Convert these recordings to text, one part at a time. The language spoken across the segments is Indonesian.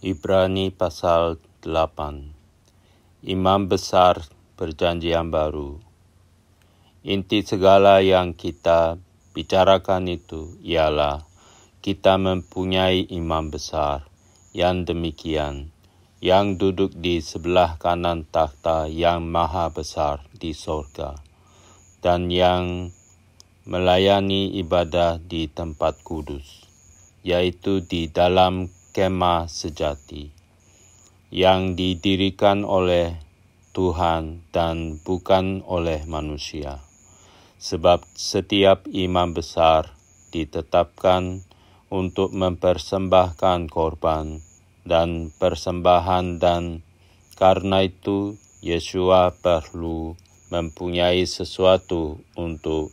Ibrani pasal 8. Imam besar perjanjian baru. Inti segala yang kita bicarakan itu ialah kita mempunyai imam besar yang demikian, yang duduk di sebelah kanan takhta yang maha besar di sorga, dan yang melayani ibadah di tempat kudus, yaitu di dalam kemah sejati, yang didirikan oleh Tuhan dan bukan oleh manusia. Sebab setiap imam besar ditetapkan untuk mempersembahkan korban dan persembahan, dan karena itu Yeshua perlu mempunyai sesuatu untuk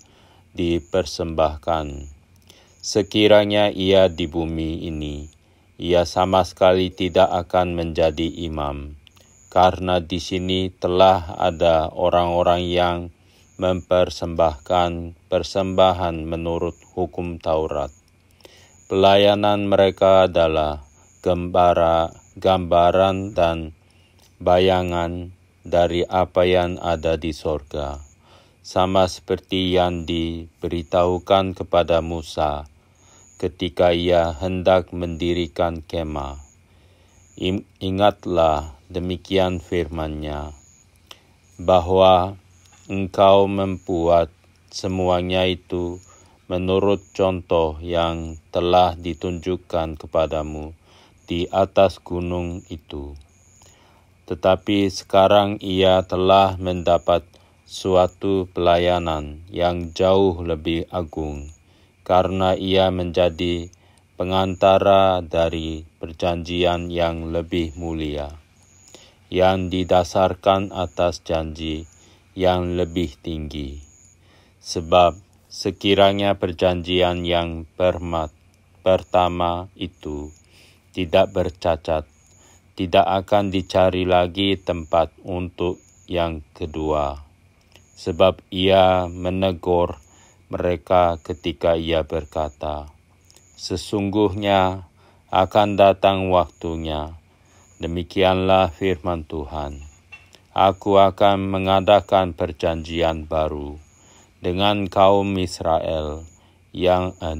dipersembahkan. Sekiranya ia di bumi ini, ia sama sekali tidak akan menjadi imam, karena di sini telah ada orang-orang yang mempersembahkan persembahan menurut hukum Taurat. Pelayanan mereka adalah gambaran dan bayangan dari apa yang ada di sorga, sama seperti yang diberitahukan kepada Musa ketika ia hendak mendirikan kemah. Ingatlah demikian firman-Nya, bahwa engkau membuat semuanya itu menurut contoh yang telah ditunjukkan kepadamu di atas gunung itu. Tetapi sekarang ia telah mendapat suatu pelayanan yang jauh lebih agung, karena ia menjadi pengantara dari perjanjian yang lebih mulia, yang didasarkan atas janji yang lebih tinggi. Sebab sekiranya perjanjian yang pertama itu tidak bercacat, tidak akan dicari lagi tempat untuk yang kedua. Sebab ia menegur mereka ketika ia berkata, sesungguhnya akan datang waktunya, demikianlah firman Tuhan, aku akan mengadakan perjanjian baru dengan kaum Israel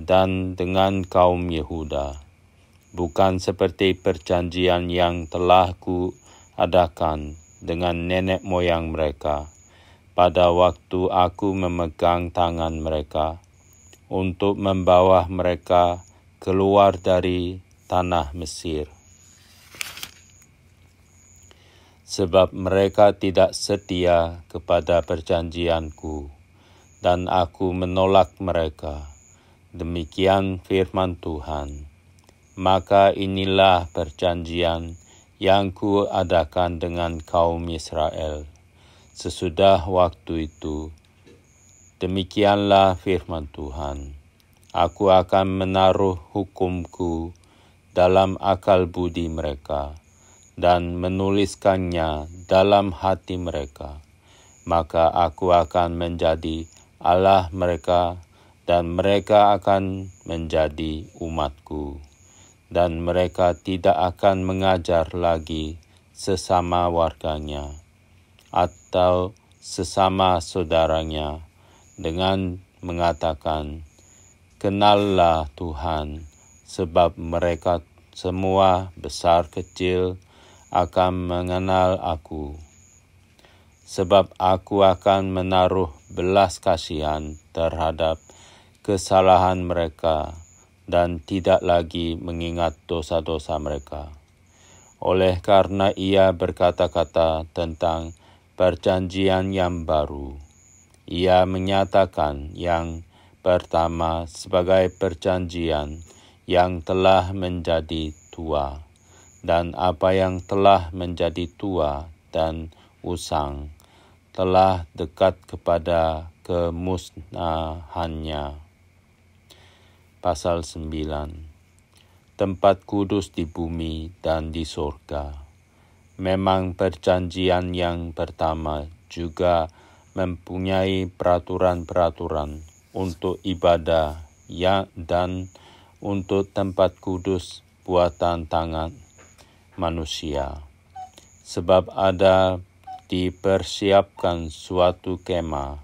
dan dengan kaum Yehuda, bukan seperti perjanjian yang telah kuadakan dengan nenek moyang mereka pada waktu aku memegang tangan mereka untuk membawa mereka keluar dari tanah Mesir. Sebab mereka tidak setia kepada perjanjianku, dan aku menolak mereka. Demikian firman Tuhan. Maka inilah perjanjian yang kuadakan dengan kaum Israel sesudah waktu itu. Demikianlah firman Tuhan. Aku akan menaruh hukumku dalam akal budi mereka dan menuliskannya dalam hati mereka. Maka aku akan menjadi Allah mereka dan mereka akan menjadi umatku. Dan mereka tidak akan mengajar lagi sesama warganya atau sesama saudaranya dengan mengatakan, kenallah Tuhan, sebab mereka semua besar kecil akan mengenal aku. Sebab aku akan menaruh belas kasihan terhadap kesalahan mereka dan tidak lagi mengingat dosa-dosa mereka. Oleh karena ia berkata-kata tentang perjanjian yang baru, ia menyatakan yang pertama sebagai perjanjian yang telah menjadi tua, dan apa yang telah menjadi tua dan usang telah dekat kepada kemusnahannya. Pasal 9. Tempat kudus di bumi dan di sorga. Memang perjanjian yang pertama juga mempunyai peraturan-peraturan untuk ibadah dan untuk tempat kudus buatan tangan, manusia. Sebab ada dipersiapkan suatu kemah,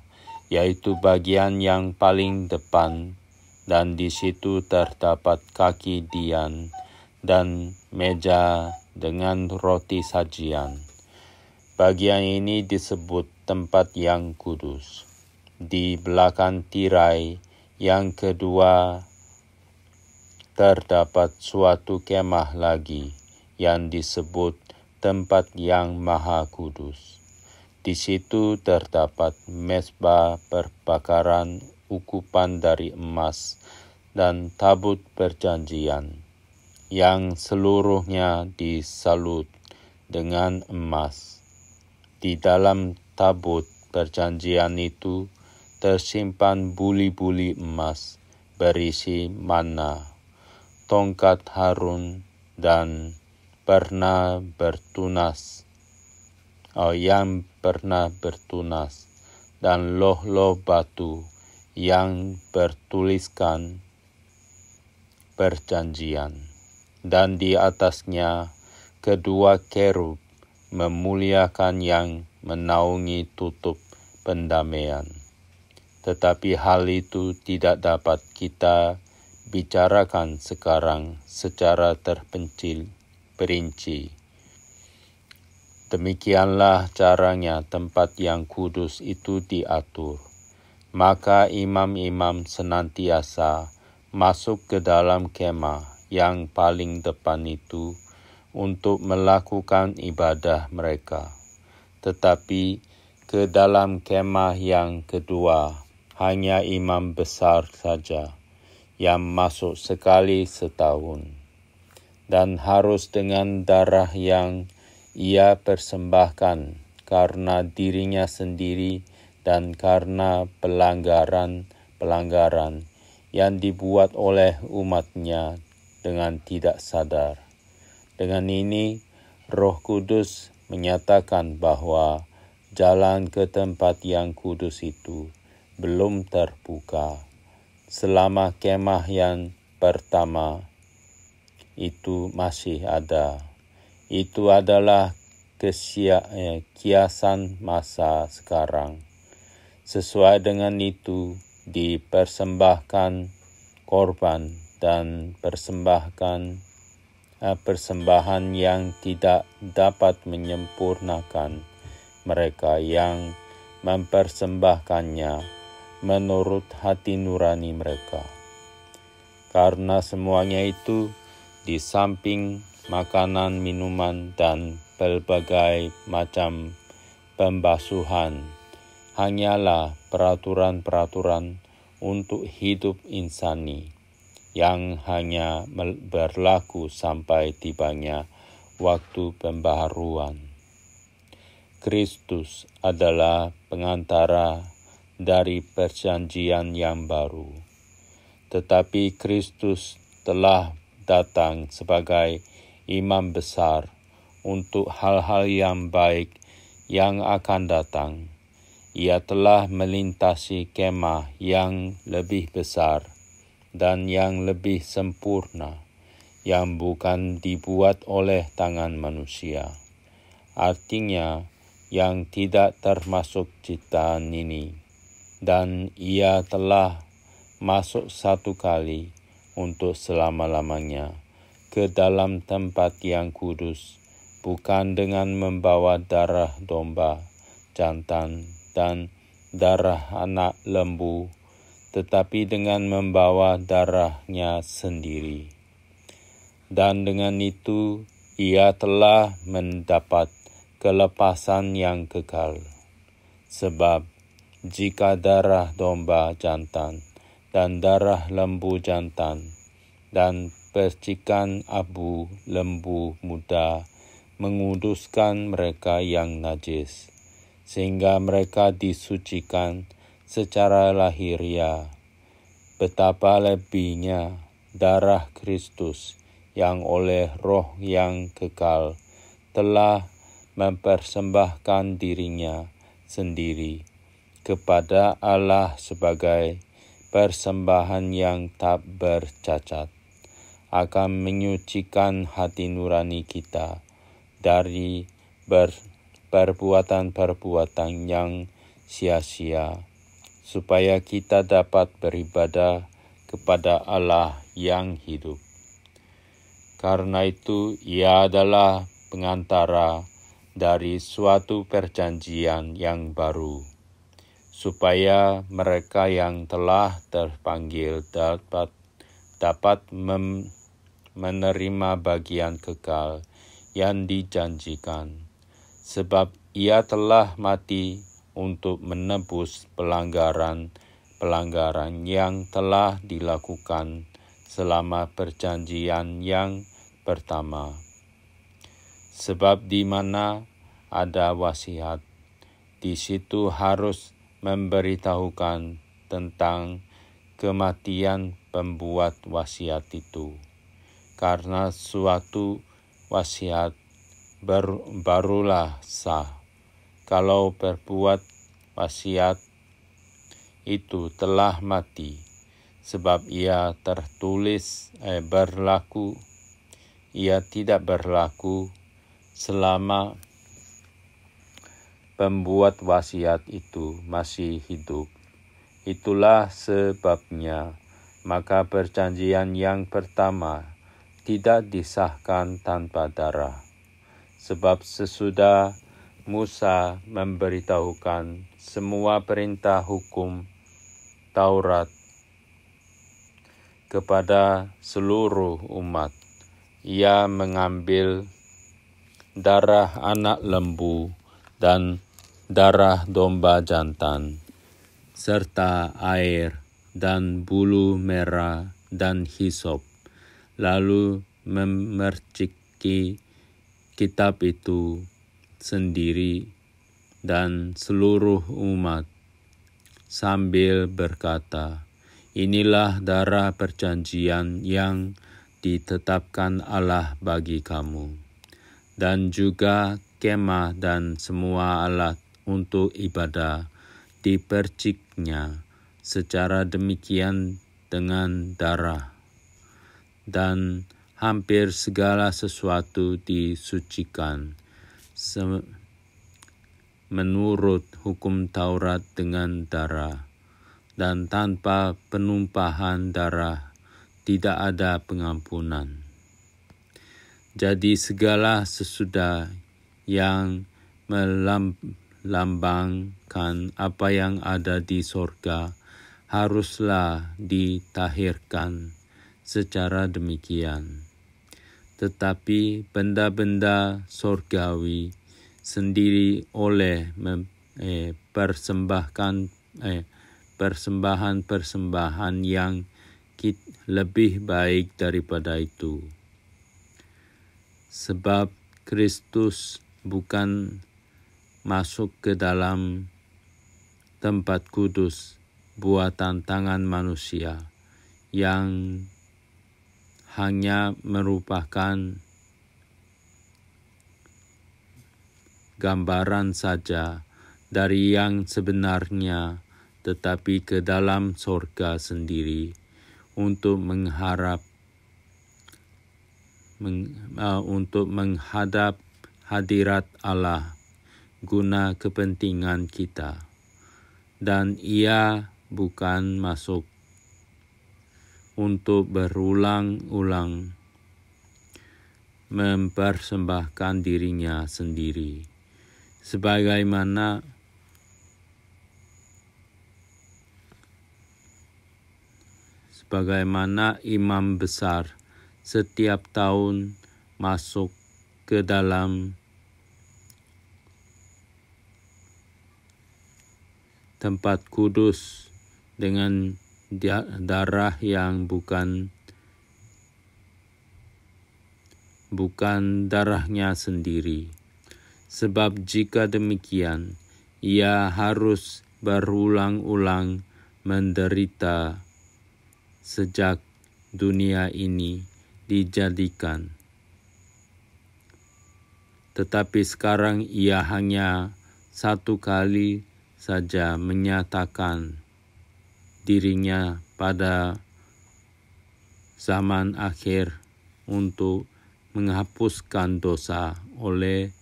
yaitu bagian yang paling depan, dan di situ terdapat kaki dian dan meja dengan roti sajian. Bagian ini disebut tempat yang kudus. Di belakang tirai yang kedua terdapat suatu kemah lagi yang disebut tempat yang maha kudus. Di situ terdapat mezbah perbakaran ukupan dari emas dan tabut perjanjian yang seluruhnya disalut dengan emas. Di dalam tabut perjanjian itu tersimpan buli-buli emas berisi manna, tongkat Harun dan yang pernah bertunas, dan loh-loh batu yang bertuliskan perjanjian. Dan di atasnya kedua kerub memuliakan yang menaungi tutup pendamaian. Tetapi hal itu tidak dapat kita bicarakan sekarang secara perinci. Demikianlah caranya tempat yang kudus itu diatur. Maka imam-imam senantiasa masuk ke dalam kemah yang paling depan itu untuk melakukan ibadah mereka. Tetapi ke dalam kemah yang kedua hanya imam besar saja yang masuk sekali setahun, dan harus dengan darah yang ia persembahkan karena dirinya sendiri dan karena pelanggaran yang dibuat oleh umatnya dengan tidak sadar. Dengan ini, Roh Kudus menyatakan bahwa jalan ke tempat yang kudus itu belum terbuka selama kemah yang pertama itu masih ada. Itu adalah kiasan masa sekarang. Sesuai dengan itu, dipersembahkan korban dan persembahan yang tidak dapat menyempurnakan mereka yang mempersembahkannya menurut hati nurani mereka. Karena semuanya itu, di samping makanan, minuman, dan berbagai macam pembasuhan, hanyalah peraturan-peraturan untuk hidup insani yang hanya berlaku sampai tibanya waktu pembaharuan. Kristus adalah pengantara dari perjanjian yang baru. Tetapi Kristus telah datang sebagai imam besar untuk hal-hal yang baik yang akan datang. Ia telah melintasi kemah yang lebih besar dan yang lebih sempurna, yang bukan dibuat oleh tangan manusia. Artinya, yang tidak termasuk ciptaan ini, dan ia telah masuk satu kali untuk selama-lamanya ke dalam tempat yang kudus, bukan dengan membawa darah domba, jantan, dan darah anak lembu, tetapi dengan membawa darahnya sendiri. Dan dengan itu ia telah mendapat kelepasan yang kekal. Sebab jika darah domba jantan dan darah lembu jantan dan percikan abu lembu muda menguduskan mereka yang najis, sehingga mereka disucikan secara lahiriah, betapa lebihnya darah Kristus yang oleh Roh yang kekal telah mempersembahkan dirinya sendiri kepada Allah sebagai persembahan yang tak bercacat, akan menyucikan hati nurani kita dari perbuatan-perbuatan yang sia-sia, supaya kita dapat beribadah kepada Allah yang hidup. Karena itu, Ia adalah pengantara dari suatu perjanjian yang baru, supaya mereka yang telah terpanggil dapat menerima bagian kekal yang dijanjikan, sebab Ia telah mati untuk menebus pelanggaran yang telah dilakukan selama perjanjian yang pertama. Sebab di mana ada wasiat, di situ harus memberitahukan tentang kematian pembuat wasiat itu, karena suatu wasiat barulah sah kalau pembuat wasiat itu telah mati, sebab ia tidak berlaku selama pembuat wasiat itu masih hidup. Itulah sebabnya maka perjanjian yang pertama tidak disahkan tanpa darah. Sebab sesudah Musa memberitahukan semua perintah hukum Taurat kepada seluruh umat, Ia mengambil darah anak lembu dan darah domba jantan, serta air dan bulu merah dan hisop, lalu memerciki kitab itu sendiri dan seluruh umat, sambil berkata, "Inilah darah perjanjian yang ditetapkan Allah bagi kamu." Dan juga kemah dan semua alat untuk ibadah diperciknya secara demikian dengan darah, dan hampir segala sesuatu disucikan menurut hukum Taurat dengan darah, dan tanpa penumpahan darah tidak ada pengampunan. Jadi segala sesudah yang melambangkan apa yang ada di sorga haruslah ditahirkan secara demikian. Tetapi benda-benda sorgawi sendiri oleh persembahan yang lebih baik daripada itu. Sebab Kristus bukan masuk ke dalam tempat kudus buatan tangan manusia, yang hanya merupakan gambaran saja dari yang sebenarnya, tetapi ke dalam sorga sendiri untuk menghadap hadirat Allah guna kepentingan kita. Dan Ia bukan masuk untuk berulang-ulang mempersembahkan dirinya sendiri, sebagaimana imam besar setiap tahun masuk ke dalam tempat kudus dengan darah yang bukan darahnya sendiri. Sebab jika demikian, Ia harus berulang-ulang menderita sejak dunia ini dijadikan. Tetapi sekarang Ia hanya satu kali saja menyatakan dirinya pada zaman akhir untuk menghapuskan dosa oleh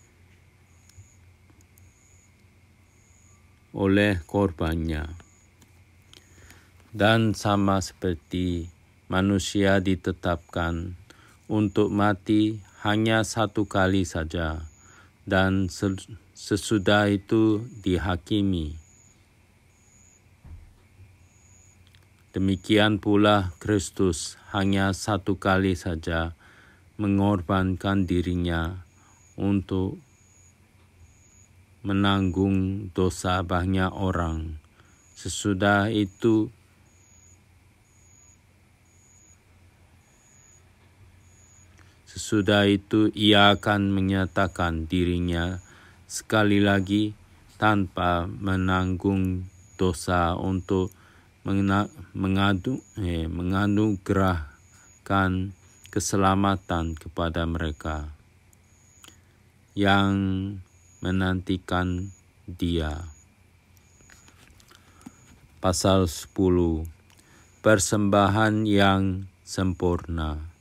korbannya. Dan sama seperti manusia ditetapkan untuk mati hanya satu kali saja, dan sesudah itu dihakimi. Demikian pula Kristus hanya satu kali saja mengorbankan dirinya untuk menanggung dosa banyak orang. Sesudah itu ia akan menyatakan dirinya sekali lagi tanpa menanggung dosa untuk menganugerahkan keselamatan kepada mereka yang menantikan Dia. Pasal 10. Persembahan yang sempurna.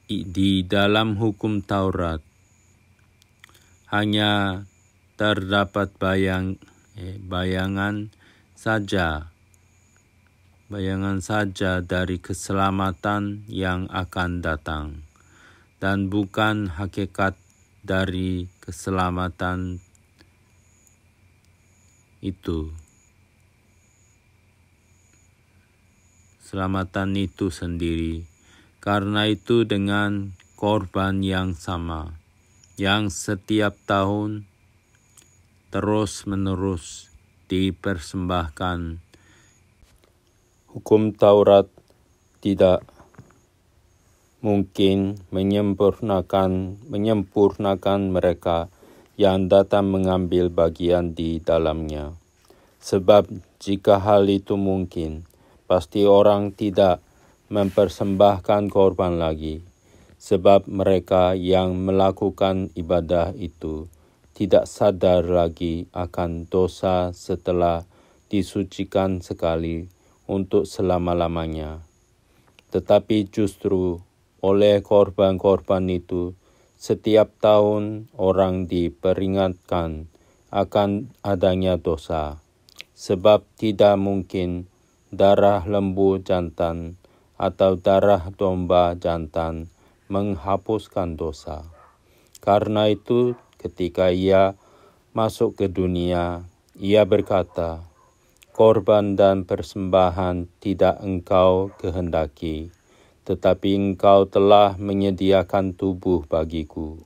Di dalam hukum Taurat hanya terdapat bayangan saja dari keselamatan yang akan datang, dan bukan hakikat dari keselamatan itu. Keselamatan itu sendiri. Karena itu dengan korban yang sama, yang setiap tahun terus-menerus dipersembahkan, hukum Taurat tidak mungkin menyempurnakan mereka yang datang mengambil bagian di dalamnya. Sebab jika hal itu mungkin, pasti orang tidak mempersembahkan korban lagi, sebab mereka yang melakukan ibadah itu tidak sadar lagi akan dosa setelah disucikan sekali untuk selama-lamanya. Tetapi justru oleh korban-korban itu, setiap tahun orang diperingatkan akan adanya dosa, sebab tidak mungkin darah lembu jantan atau darah domba jantan menghapuskan dosa. Karena itu, ketika ia masuk ke dunia, ia berkata, "Korban dan persembahan tidak engkau kehendaki, tetapi engkau telah menyediakan tubuh bagiku.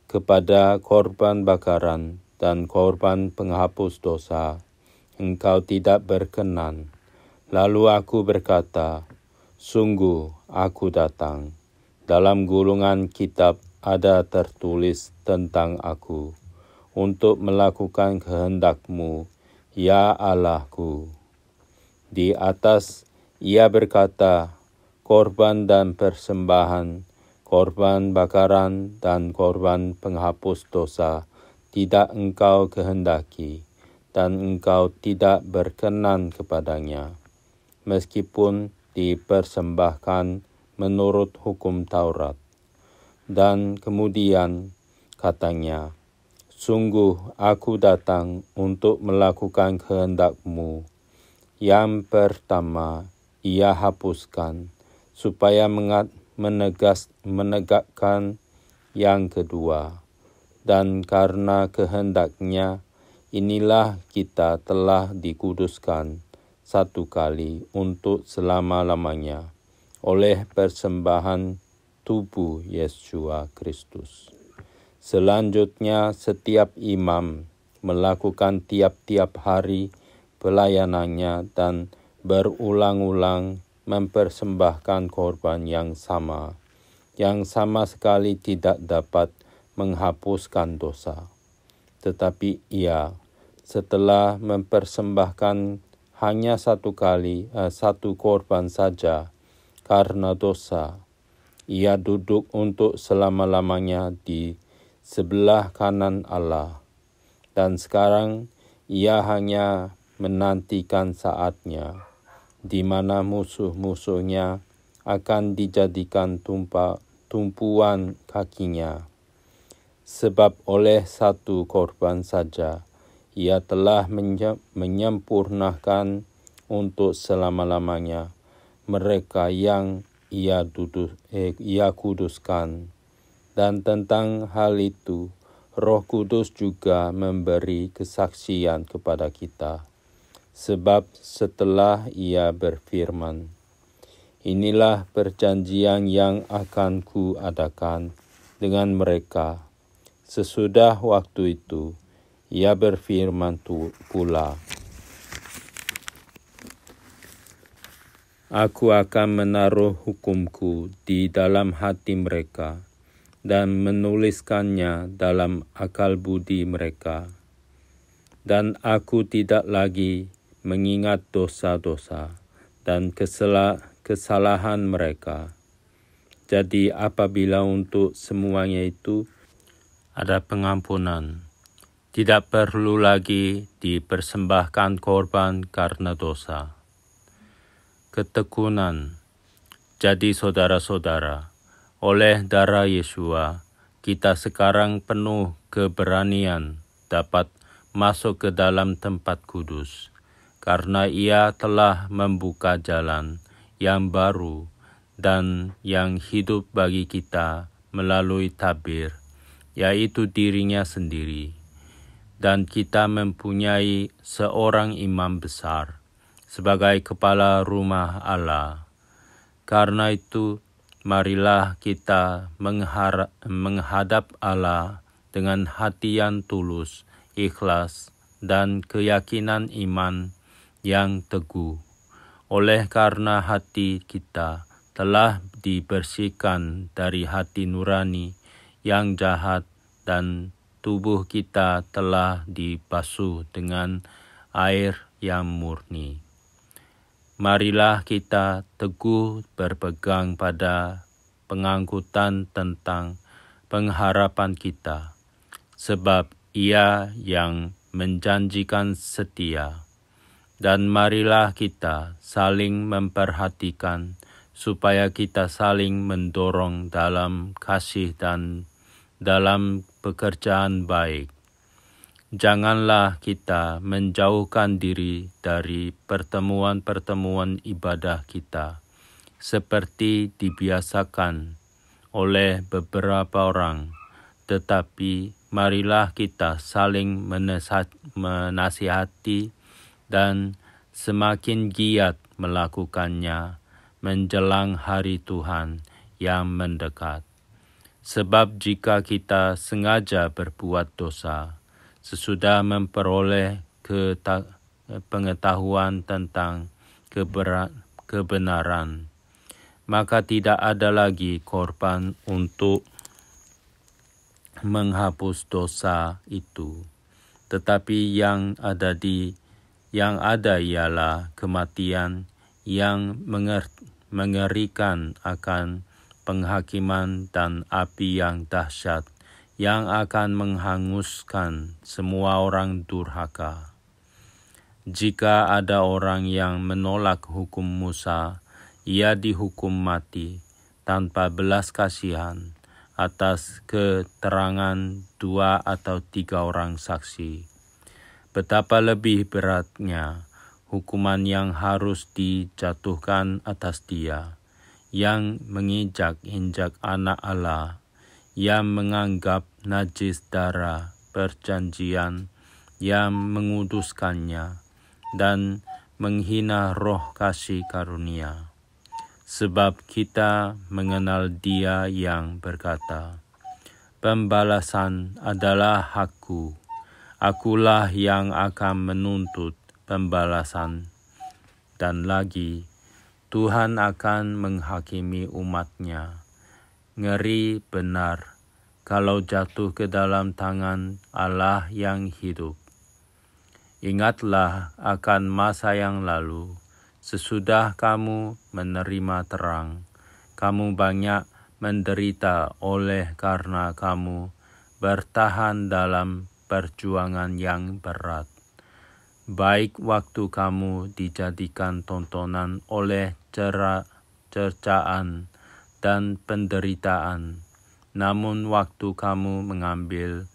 Kepada korban bakaran dan korban penghapus dosa, engkau tidak berkenan." Lalu aku berkata, "Sungguh aku datang. Dalam gulungan kitab ada tertulis tentang aku, untuk melakukan kehendak-Mu, ya Allahku." Di atas ia berkata, "Korban dan persembahan, korban bakaran dan korban penghapus dosa tidak engkau kehendaki, dan engkau tidak berkenan kepadanya, meskipun dipersembahkan menurut hukum Taurat." Dan kemudian katanya, "Sungguh aku datang untuk melakukan kehendak-Mu." Yang pertama ia hapuskan, supaya menegakkan yang kedua. Dan karena kehendaknya, inilah kita telah dikuduskan satu kali untuk selama-lamanya oleh persembahan tubuh Yesus Kristus. Selanjutnya setiap imam melakukan tiap-tiap hari pelayanannya dan berulang-ulang mempersembahkan korban yang sama sekali tidak dapat menghapuskan dosa. Tetapi ia, setelah mempersembahkan hanya satu korban saja karena dosa, ia duduk untuk selama-lamanya di sebelah kanan Allah. Dan sekarang ia hanya menantikan saatnya, di mana musuh-musuhnya akan dijadikan tumpuan kakinya. Sebab oleh satu korban saja, ia telah menyempurnakan untuk selama-lamanya mereka yang ia kuduskan. Dan tentang hal itu, Roh Kudus juga memberi kesaksian kepada kita. Sebab setelah ia berfirman, "Inilah perjanjian yang akan kuadakan dengan mereka." Sesudah waktu itu, ia berfirman pula, "Aku akan menaruh hukumku di dalam hati mereka dan menuliskannya dalam akal budi mereka. Dan aku tidak lagi mengingat dosa-dosa dan kesalahan mereka." Jadi apabila untuk semuanya itu ada pengampunan, tidak perlu lagi dipersembahkan korban karena dosa. Ketekunan. Jadi saudara-saudara, oleh darah Yesua, kita sekarang penuh keberanian dapat masuk ke dalam tempat kudus, karena Ia telah membuka jalan yang baru dan yang hidup bagi kita melalui tabir, yaitu dirinya sendiri. Dan kita mempunyai seorang imam besar sebagai kepala rumah Allah. Karena itu, marilah kita menghadap Allah dengan hati yang tulus, ikhlas, dan keyakinan iman yang teguh. Oleh karena hati kita telah dibersihkan dari hati nurani yang jahat dan tubuh kita telah dibasuh dengan air yang murni. Marilah kita teguh berpegang pada pengangkutan tentang pengharapan kita, sebab Ia yang menjanjikan setia. Dan marilah kita saling memperhatikan, supaya kita saling mendorong dalam kasih dan dalam pekerjaan baik. Janganlah kita menjauhkan diri dari pertemuan-pertemuan ibadah kita, seperti dibiasakan oleh beberapa orang, tetapi marilah kita saling menasihati dan semakin giat melakukannya menjelang hari Tuhan yang mendekat. Sebab jika kita sengaja berbuat dosa, sesudah memperoleh pengetahuan tentang kebenaran, maka tidak ada lagi korban untuk menghapus dosa itu, tetapi yang ada ialah kematian yang mengerikan akan penghakiman dan api yang dahsyat yang akan menghanguskan semua orang durhaka. Jika ada orang yang menolak hukum Musa, ia dihukum mati tanpa belas kasihan atas keterangan 2 atau 3 orang saksi. Betapa lebih beratnya hukuman yang harus dijatuhkan atas dia, yang menginjak-injak anak Allah, yang menganggap najis darah perjanjian, yang menguduskannya, dan menghina roh kasih karunia. Sebab kita mengenal Dia yang berkata, "Pembalasan adalah hakku, akulah yang akan menuntut pembalasan." Dan lagi, Tuhan akan menghakimi umat-Nya. Ngeri benar kalau jatuh ke dalam tangan Allah yang hidup. Ingatlah akan masa yang lalu, sesudah kamu menerima terang, kamu banyak menderita oleh karena kamu bertahan dalam perjuangan yang berat. Baik waktu kamu dijadikan tontonan oleh cercaan dan penderitaan. Namun waktu kamu mengambil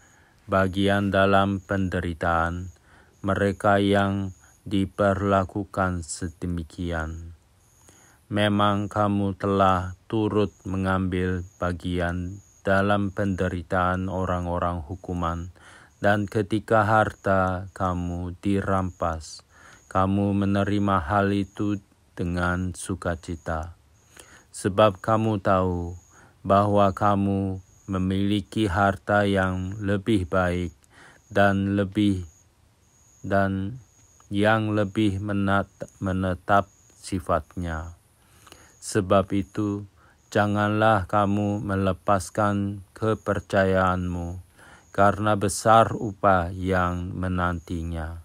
bagian dalam penderitaan, mereka yang diperlakukan sedemikian. Memang kamu telah turut mengambil bagian dalam penderitaan orang-orang hukuman, dan ketika harta kamu dirampas, kamu menerima hal itu dengan sukacita. Sebab kamu tahu bahwa kamu memiliki harta yang lebih baik dan yang lebih menetap sifatnya. Sebab itu, janganlah kamu melepaskan kepercayaanmu, karena besar upah yang menantinya.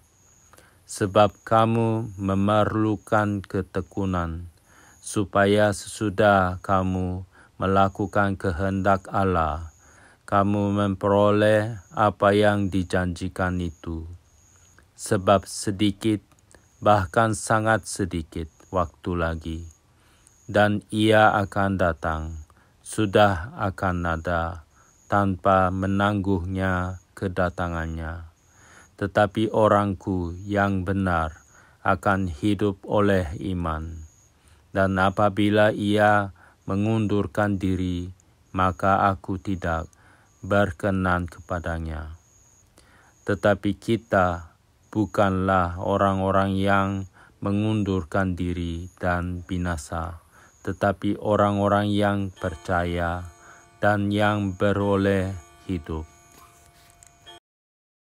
Sebab kamu memerlukan ketekunan, supaya sesudah kamu melakukan kehendak Allah, kamu memperoleh apa yang dijanjikan itu. Sebab sedikit, bahkan sangat sedikit waktu lagi, dan Ia akan datang, sudah akan ada, tanpa menangguhnya kedatangannya. Tetapi orangku yang benar akan hidup oleh iman. Dan apabila ia mengundurkan diri, maka aku tidak berkenan kepadanya. Tetapi kita bukanlah orang-orang yang mengundurkan diri dan binasa, tetapi orang-orang yang percaya dan yang beroleh hidup.